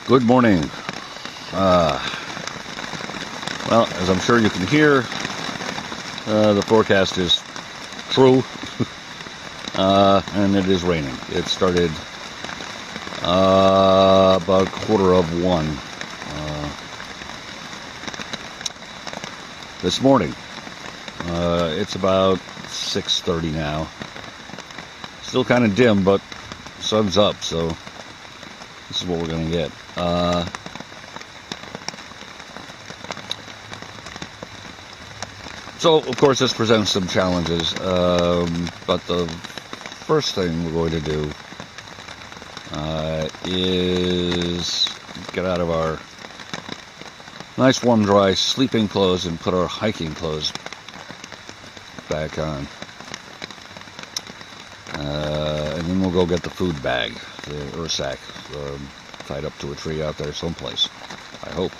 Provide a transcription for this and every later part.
Good morning. Well, as I'm sure you can hear, the forecast is true, and it is raining. It started about 1:15 this morning. It's about 6:30 now. Still kind of dim, but sun's up, so this is what we're going to get. So, of course, this presents some challenges, but the first thing we're going to do is get out of our nice, warm, dry sleeping clothes and put our hiking clothes back on. And then we'll go get the food bag, the ursack, tied up to a tree out there someplace, I hope.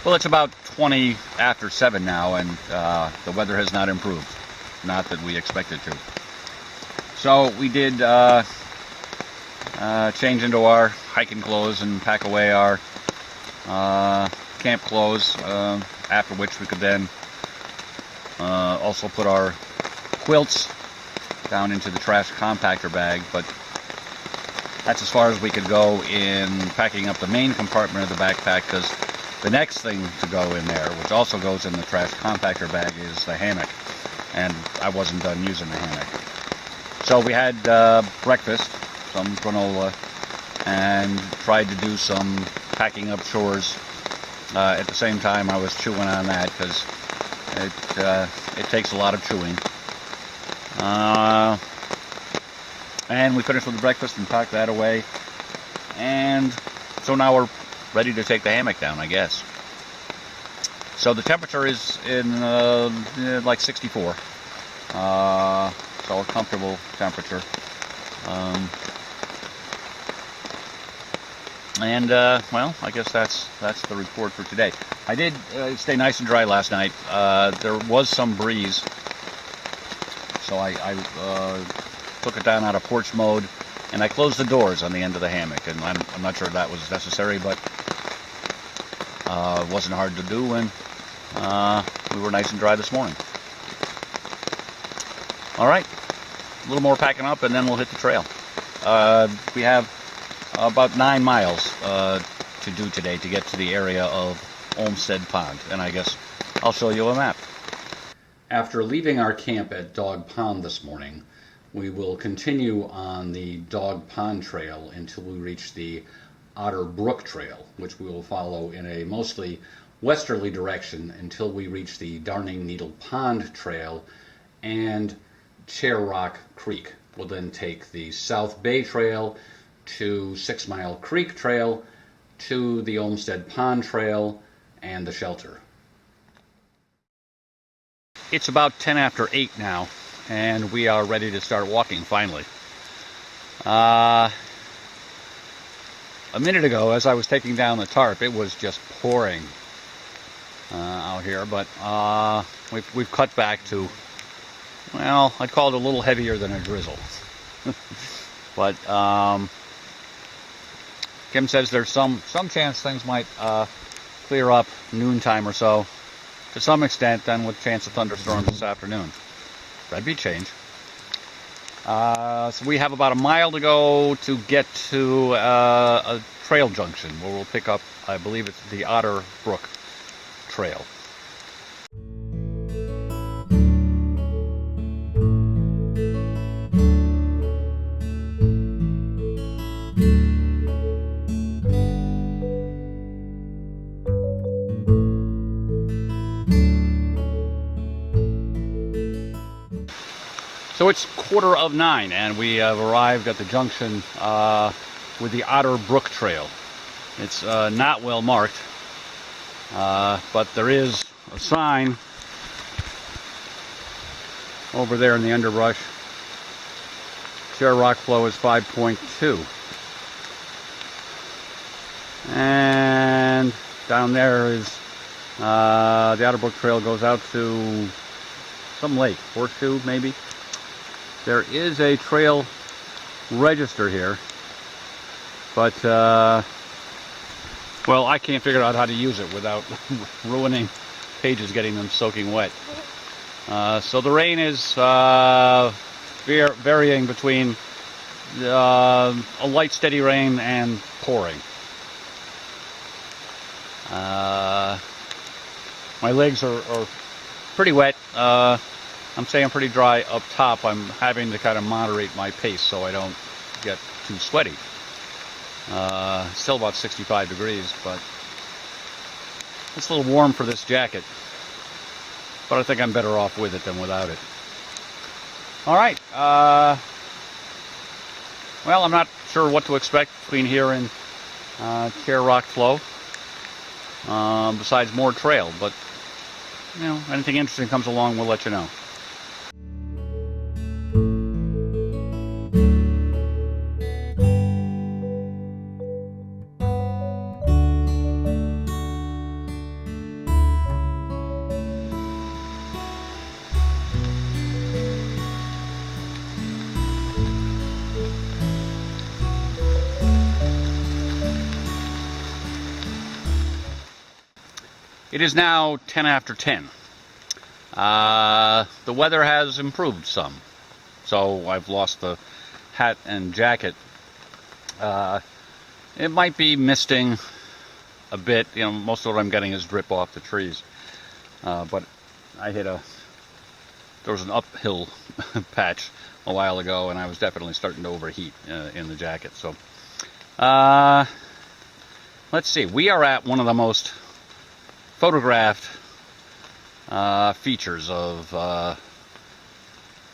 Well, it's about 20 after 7 now, and the weather has not improved. Not that we expected to. So we did change into our hiking clothes and pack away our camp clothes, after which we could then also put our quilts down into the trash compactor bag, but that's as far as we could go in packing up the main compartment of the backpack, because the next thing to go in there, which also goes in the trash compactor bag, is the hammock, and I wasn't done using the hammock. So we had breakfast, some granola, and tried to do some packing up chores. At the same time, I was chewing on that, because it takes a lot of chewing. And we finished with the breakfast and packed that away, and so now we're ready to take the hammock down, I guess. So the temperature is in like 64, so a comfortable temperature. Well, I guess that's the report for today. I did stay nice and dry last night. There was some breeze, so I took it down out of porch mode, and I closed the doors on the end of the hammock, and I'm not sure that was necessary, but it wasn't hard to do, and we were nice and dry this morning. All right, a little more packing up, and then we'll hit the trail. We have about 9 miles to do today to get to the area of Olmstead Pond, and I guess I'll show you a map. After leaving our camp at Dog Pond this morning, we will continue on the Dog Pond Trail until we reach the Otter Brook Trail, which we will follow in a mostly westerly direction until we reach the Darning Needle Pond Trail and Chair Rock Creek. We'll then take the South Bay Trail to 6 Mile Creek Trail to the Olmstead Pond Trail and the shelter. It's about 10 after 8 now, and we are ready to start walking finally. A minute ago, as I was taking down the tarp, it was just pouring out here, but we've cut back to, well, I'd call it a little heavier than a drizzle. But Kim says there's some chance things might clear up noontime or so, to some extent, then with chance of thunderstorms this afternoon. That'd be a change. So we have about a mile to go to get to a trail junction where we'll pick up, I believe it's the Otter Brook Trail. So it's 8:45, and we have arrived at the junction with the Otter Brook Trail. It's not well marked, but there is a sign over there in the underbrush. Chair rock flow is 5.2. And down there is the Otter Brook Trail goes out to some lake, Horseshoe maybe. There is a trail register here. But, well, I can't figure out how to use it without ruining pages, getting them soaking wet. So the rain is varying between a light, steady rain and pouring. My legs are pretty wet. I'm staying pretty dry up top. I'm having to kind of moderate my pace so I don't get too sweaty. Still about 65 degrees, but it's a little warm for this jacket. But I think I'm better off with it than without it. All right. Well, I'm not sure what to expect between here and Chair Rock Flow. Besides more trail, but you know, anything interesting comes along, we'll let you know. It is now 10 after 10. The weather has improved some, so I've lost the hat and jacket. It might be misting a bit. You know, most of what I'm getting is drip off the trees. But I hit there was an uphill patch a while ago, and I was definitely starting to overheat in the jacket. So let's see. We are at one of the most photographed features of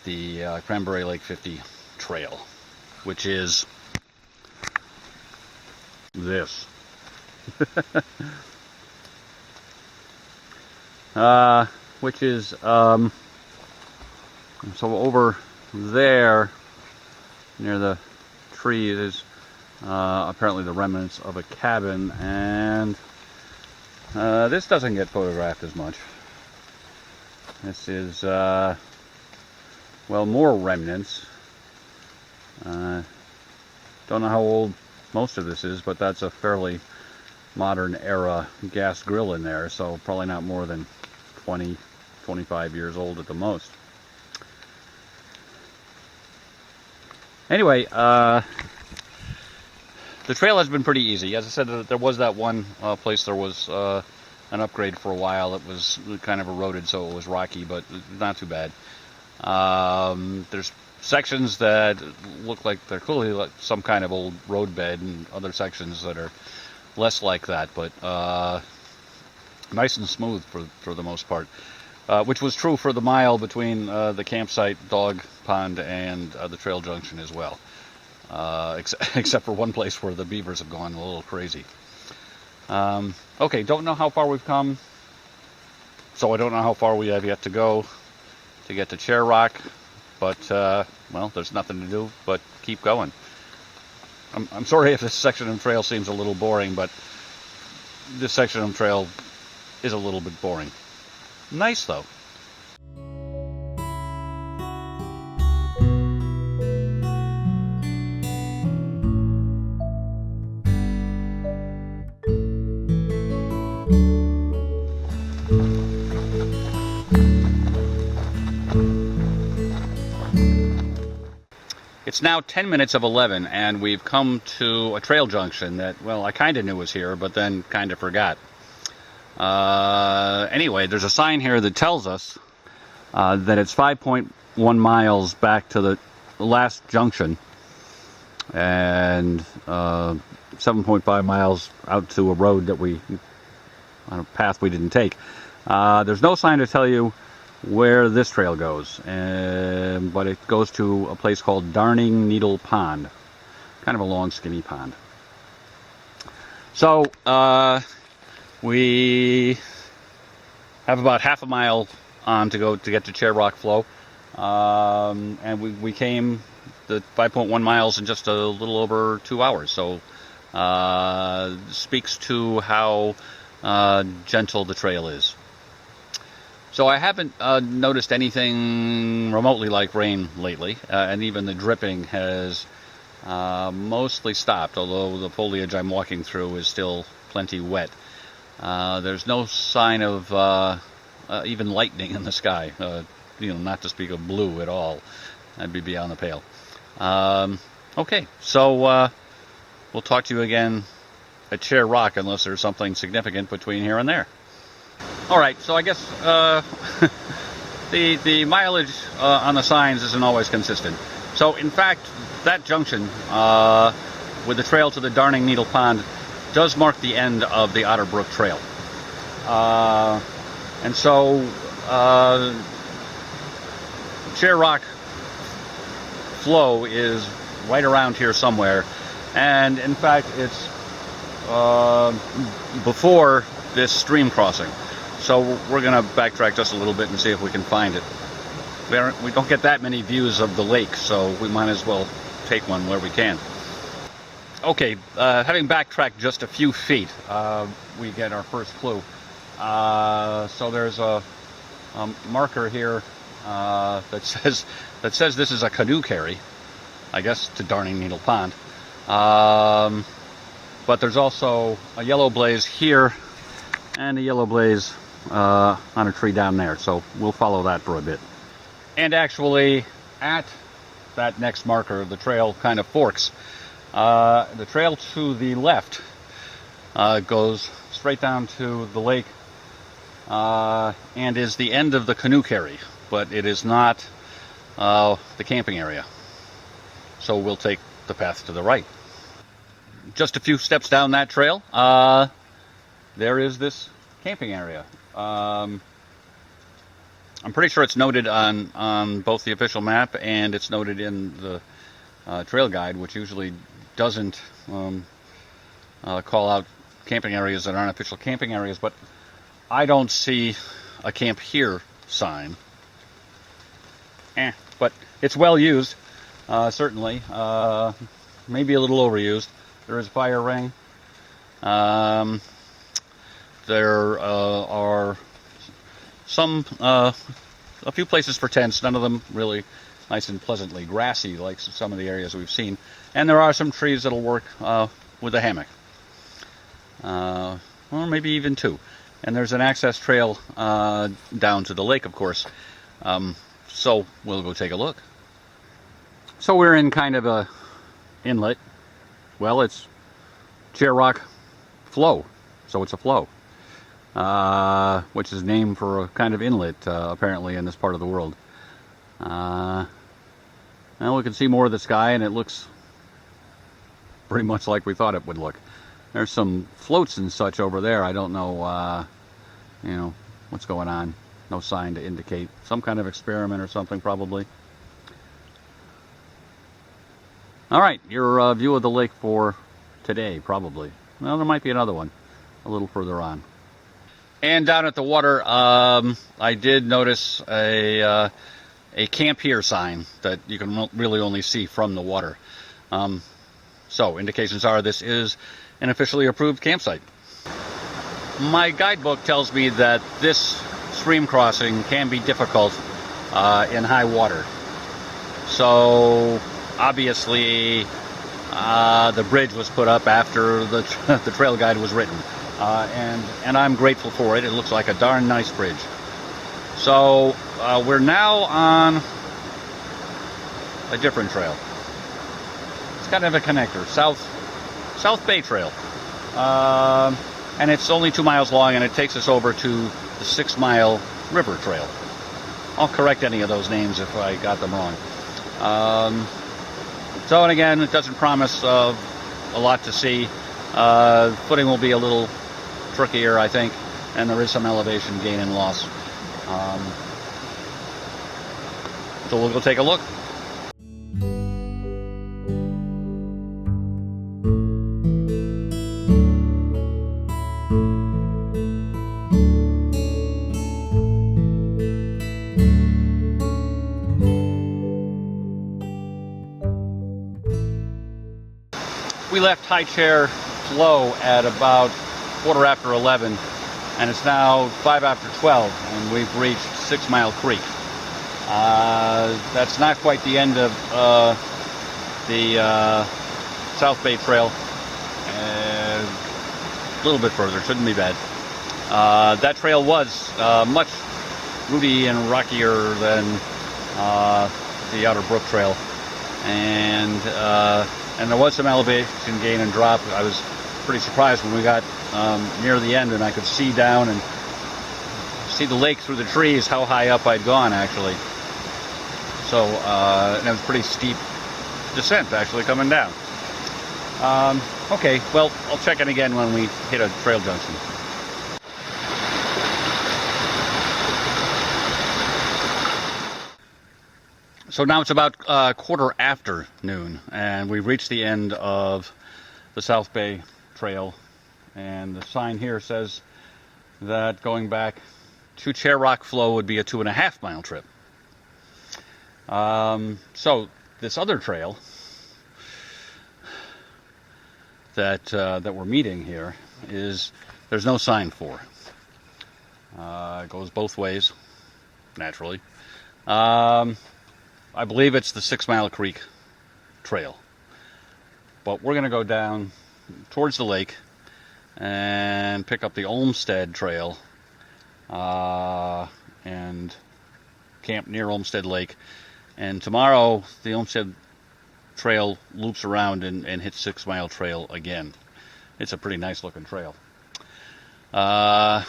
the Cranberry Lake 50 trail, which is this. Which is so over there near the tree is apparently the remnants of a cabin, and this doesn't get photographed as much. This is, well, more remnants. Don't know how old most of this is, but that's a fairly modern era gas grill in there, so probably not more than 20, 25 years old at the most. Anyway, the trail has been pretty easy. As I said, there was that one place there was an upgrade for a while. It was kind of eroded, so it was rocky, but not too bad. There's sections that look like they're clearly like some kind of old road bed, and other sections that are less like that, but nice and smooth for the most part. Which was true for the mile between the campsite, dog pond, and the trail junction as well. Except for one place where the beavers have gone a little crazy. Okay, don't know how far we've come, so I don't know how far we have yet to go to get to Chair Rock, but, well, there's nothing to do but keep going. I'm sorry if this section of trail seems a little boring, but this section of trail is a little bit boring. Nice, though. It's now 10 minutes of 11, and we've come to a trail junction that, well, I kind of knew was here, but then kind of forgot. Anyway, there's a sign here that tells us that it's 5.1 miles back to the last junction, and 7.5 miles out to a road that on a path we didn't take. There's no sign to tell you where this trail goes, but it goes to a place called Darning Needle Pond, kind of a long, skinny pond. So we have about half a mile on to go to get to Chair Rock Flow, and we came the 5.1 miles in just a little over 2 hours. So speaks to how gentle the trail is. So I haven't noticed anything remotely like rain lately, and even the dripping has Mostly stopped, although the foliage I'm walking through is still plenty wet. There's no sign of even lightning in the sky, not to speak of blue at all. That'd be beyond the pale. Okay, so we'll talk to you again at Chair Rock unless there's something significant between here and there. All right, so I guess the mileage on the signs isn't always consistent. So in fact, that junction with the trail to the Darning Needle Pond does mark the end of the Otter Brook Trail. And so Chair Rock flow is right around here somewhere, and in fact it's before this stream crossing. So we're going to backtrack just a little bit and see if we can find it. We don't get that many views of the lake, so we might as well take one where we can. Okay, having backtracked just a few feet, we get our first clue. So there's a marker here that says this is a canoe carry, I guess, to Darning Needle Pond. But there's also a yellow blaze here and a yellow blaze on a tree down there, so we'll follow that for a bit. And actually, at that next marker, the trail kind of forks. The trail to the left goes straight down to the lake and is the end of the canoe carry, but it is not the camping area. So we'll take the path to the right. Just a few steps down that trail, there is this camping area. I'm pretty sure it's noted on both the official map and it's noted in the trail guide, which usually doesn't call out camping areas that aren't official camping areas, but I don't see a camp here sign. But it's well used, certainly. Maybe a little overused. There is a fire ring. There are a few places for tents, none of them really nice and pleasantly grassy like some of the areas we've seen. And there are some trees that'll work with a hammock. Or maybe even two. And there's an access trail down to the lake, of course. So we'll go take a look. So we're in kind of a inlet. Well, it's Chair Rock flow, so it's a flow. Which is named for a kind of inlet, apparently, in this part of the world. Now we can see more of the sky, and it looks pretty much like we thought it would look. There's some floats and such over there. I don't know, what's going on. No sign to indicate. Some kind of experiment or something, probably. All right, your view of the lake for today, probably. Well, there might be another one a little further on. And down at the water, I did notice a camp here sign that you can really only see from the water. So indications are this is an officially approved campsite. My guidebook tells me that this stream crossing can be difficult in high water. So obviously the bridge was put up after the trail guide was written. And I'm grateful for it. It looks like a darn nice bridge. So we're now on a different trail. It's kind of a connector, South Bay Trail. And it's only 2 miles long, and it takes us over to the 6 Mile River Trail. I'll correct any of those names if I got them wrong. So, and again, it doesn't promise a lot to see. Footing will be a little trickier, I think, and there is some elevation gain and loss. So we'll go take a look. We left High Chair Flow at about 11:15, and it's now 12:05, and we've reached 6 Mile Creek. That's not quite the end of the South Bay Trail and a little bit further. Shouldn't be bad. That trail was much rooty and rockier than the Outer Brook Trail, and there was some elevation gain and drop. I was pretty surprised when we got near the end and I could see down and see the lake through the trees how high up I'd gone actually. So and it was pretty steep descent actually coming down. Okay, well, I'll check in again when we hit a trail junction. So now it's about quarter after noon, and we've reached the end of the South Bay Trail, and the sign here says that going back to Chair Rock Flow would be a 2.5 mile trip. So this other trail that we're meeting here there's no sign for. It goes both ways, naturally. I believe it's the 6 Mile Creek Trail. But we're going to go down towards the lake and pick up the Olmstead Trail and camp near Olmstead Lake. And tomorrow, the Olmstead Trail loops around and hits 6 Mile Trail again. It's a pretty nice looking trail. Don't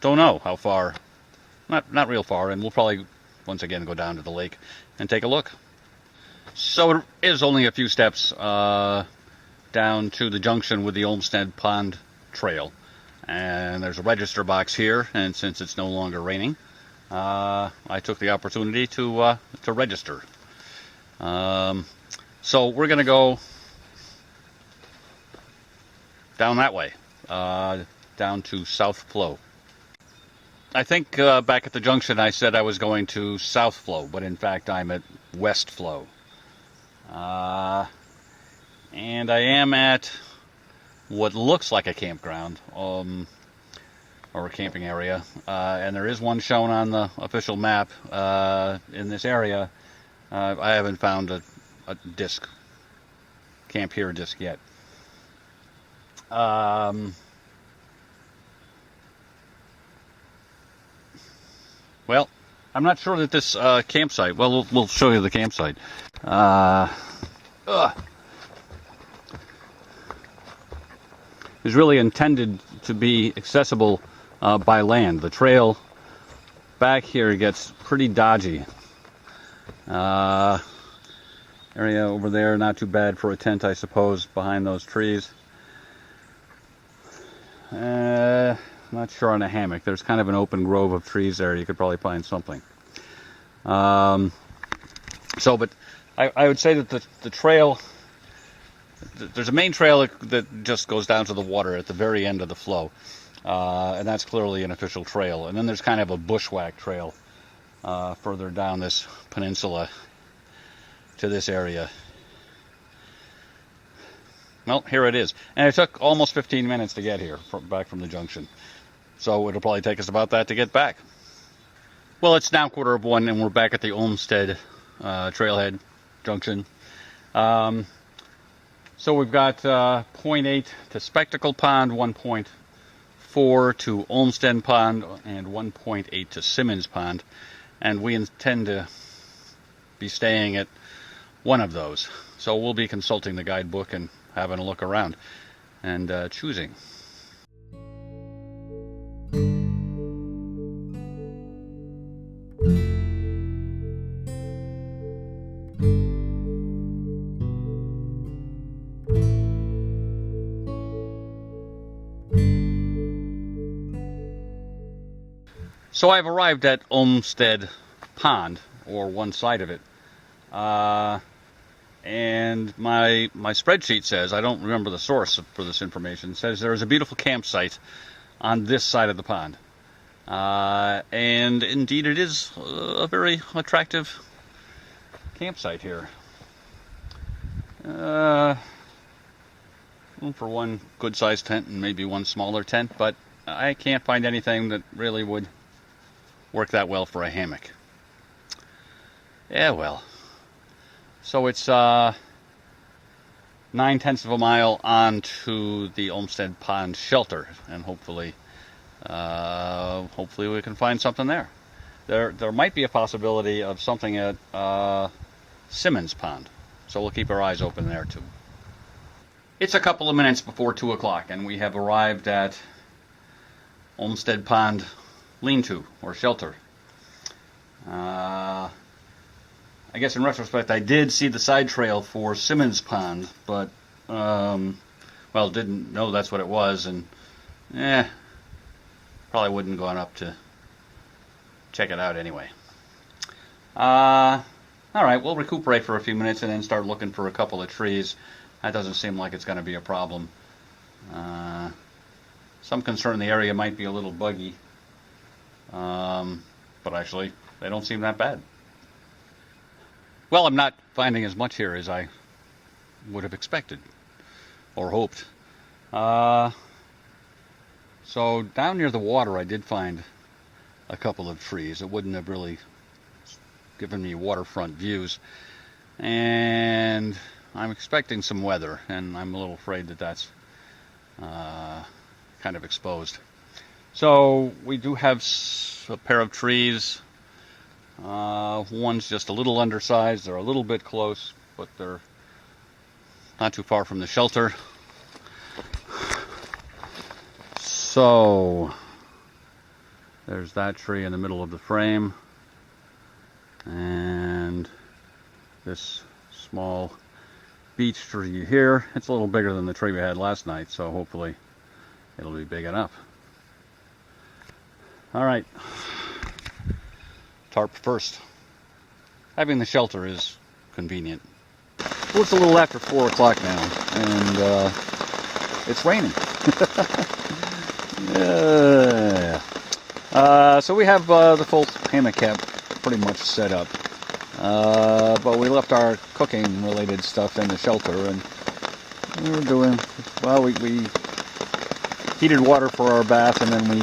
know how far. Not real far, and we'll probably once again go down to the lake and take a look. So it is only a few steps down to the junction with the Olmstead Pond Trail, and there's a register box here, and since it's no longer raining, I took the opportunity to register. So we're gonna go down that way, down to South Flow. I think back at the junction I said I was going to South Flow, but in fact I'm at West Flow. And I am at what looks like a campground, or a camping area. And there is one shown on the official map in this area. I haven't found a disc, Camp Here disc yet. Well, I'm not sure that this campsite, well, we'll show you the campsite. Is really intended to be accessible by land. The trail back here gets pretty dodgy. Area over there, not too bad for a tent, I suppose, behind those trees. Not sure on a hammock. There's kind of an open grove of trees there. You could probably find something. But I would say that the trail, there's a main trail that just goes down to the water at the very end of the flow. And that's clearly an official trail. And then there's kind of a bushwhack trail further down this peninsula to this area. Well, here it is. And it took almost 15 minutes to get here, back from the junction. So it'll probably take us about that to get back. Well, it's now 1:15 and we're back at the Olmstead Trailhead Junction. So we've got 0.8 to Spectacle Pond, 1.4 to Olmstead Pond, and 1.8 to Simmons Pond. And we intend to be staying at one of those. So we'll be consulting the guidebook and having a look around and choosing. So I've arrived at Olmstead Pond, or one side of it, and my spreadsheet says, I don't remember the source for this information, says there is a beautiful campsite on this side of the pond. And indeed it is a very attractive campsite here. Room for one good-sized tent and maybe one smaller tent, but I can't find anything that really would work that well for a hammock. Yeah, well, So it's 9/10 of a mile onto the Olmstead Pond shelter, and hopefully we can find something there. There might be a possibility of something at Simmons Pond, so we'll keep our eyes open there too. It's a couple of minutes before 2 o'clock, and we have arrived at Olmstead Pond lean-to, or shelter. I guess in retrospect I did see the side trail for Simmons Pond, but well, didn't know that's what it was, and probably wouldn't gone up to check it out anyway. Alright, we'll recuperate for a few minutes and then start looking for a couple of trees. That doesn't seem like it's going to be a problem. Some concern the area might be a little buggy, but actually they don't seem that bad. Well, I'm not finding as much here as I would have expected or hoped. So down near the water I did find a couple of trees. It wouldn't have really given me waterfront views, and I'm expecting some weather, and I'm a little afraid that that's kind of exposed. So we do have a pair of trees. One's just a little undersized. They're a little bit close, but they're not too far from the shelter. So there's that tree in the middle of the frame, and this small beech tree here. It's a little bigger than the tree we had last night, so hopefully it'll be big enough. All right, tarp first. Having the shelter is convenient. Well, it's a little after 4 o'clock now, and it's raining. Yeah. So we have the full hammock camp pretty much set up, but we left our cooking related stuff in the shelter, and we were doing, well, we heated water for our bath, and then we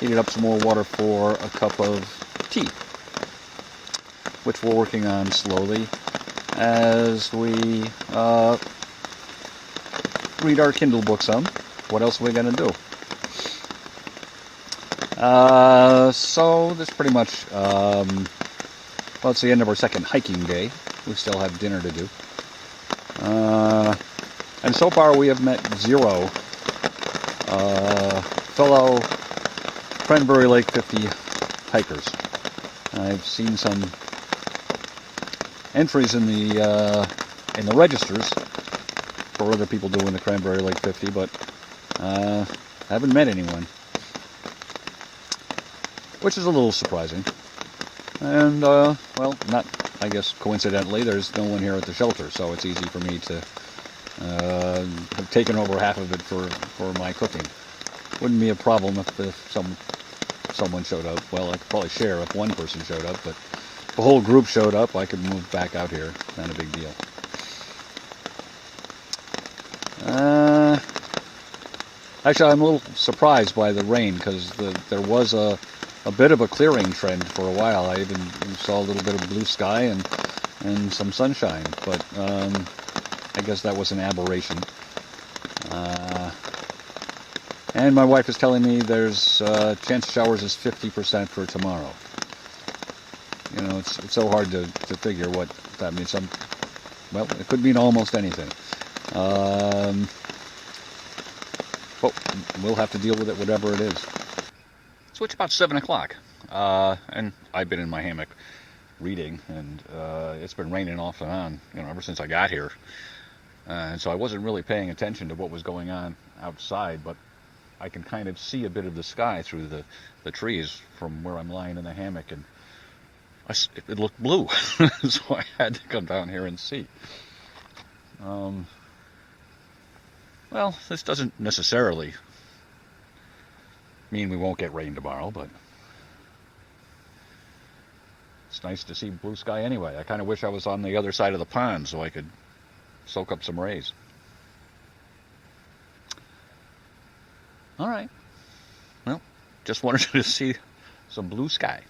heated up some more water for a cup of tea, which we're working on slowly as we read our Kindle book some. What else are we going to do? So this pretty much, well, it's the end of our second hiking day. We still have dinner to do. And so far we have met 0 fellow Cranberry Lake 50 hikers. I've seen some entries in the registers for other people doing the Cranberry Lake 50, but haven't met anyone, which is a little surprising. And well, not, I guess coincidentally, there's no one here at the shelter, so it's easy for me to have taken over half of it for my cooking. Wouldn't be a problem if someone showed up. Well, I could probably share if one person showed up, but if the whole group showed up, I could move back out here. Not a big deal. Actually, I'm a little surprised by the rain, because there was a bit of a clearing trend for a while. I even saw a little bit of blue sky and some sunshine, but I guess that was an aberration. And my wife is telling me there's chance of showers is 50% for tomorrow. You know, it's so hard to figure what that means. Well, it could mean almost anything. But we'll have to deal with it, whatever it is. So it's about 7 o'clock, and I've been in my hammock reading, and it's been raining off and on, ever since I got here. And so I wasn't really paying attention to what was going on outside, but I can kind of see a bit of the sky through the trees from where I'm lying in the hammock, and it looked blue, so I had to come down here and see. Well, this doesn't necessarily mean we won't get rain tomorrow, but it's nice to see blue sky anyway. I kind of wish I was on the other side of the pond so I could soak up some rays. All right. Well, just wanted to see some blue sky.